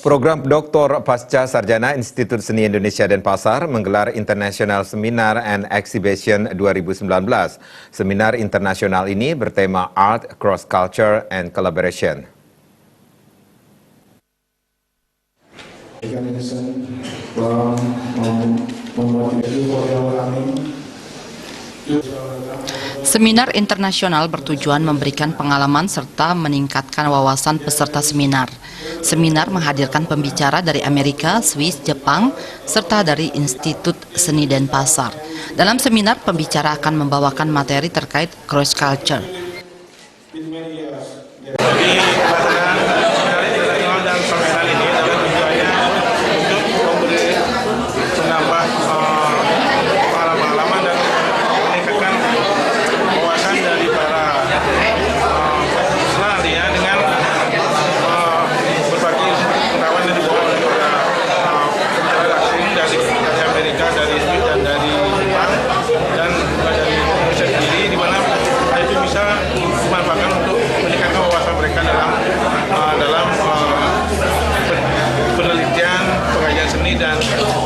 Program Doktor Pasca Sarjana Institut Seni Indonesia Denpasar menggelar International Seminar and Exhibition 2019. Seminar internasional ini bertema Art, Cross Culture, and Collaboration. Seminar internasional bertujuan memberikan pengalaman serta meningkatkan wawasan peserta seminar. Seminar menghadirkan pembicara dari Amerika, Swiss, Jepang, serta dari Institut Seni Denpasar. Dalam seminar, pembicara akan membawakan materi terkait cross culture.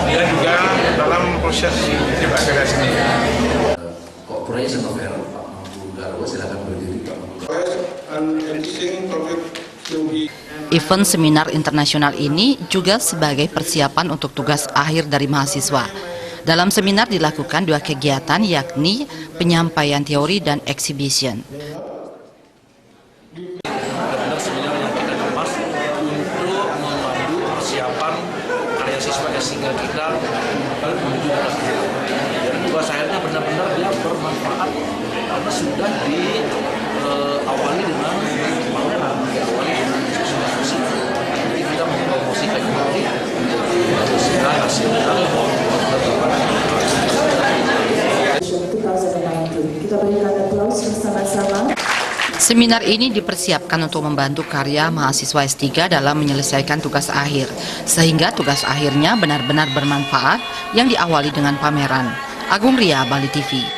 Dan juga dalam proses berkarya seni. Event seminar internasional ini juga sebagai persiapan untuk tugas akhir dari mahasiswa. Dalam seminar dilakukan dua kegiatan, yakni penyampaian teori dan exhibition. Sehingga kita menuju ke tugas akhirnya benar-benar dia bermanfaat karena sudah diawali dengan pameran, diawali dengan sosialisasi. Jadi kita mempromosikan kembali sehingga hasilnya kita berikan aplaus bersama-sama. Seminar ini dipersiapkan untuk membantu karya mahasiswa S3 dalam menyelesaikan tugas akhir, sehingga tugas akhirnya benar-benar bermanfaat yang diawali dengan pameran. Agung Ria, Bali TV.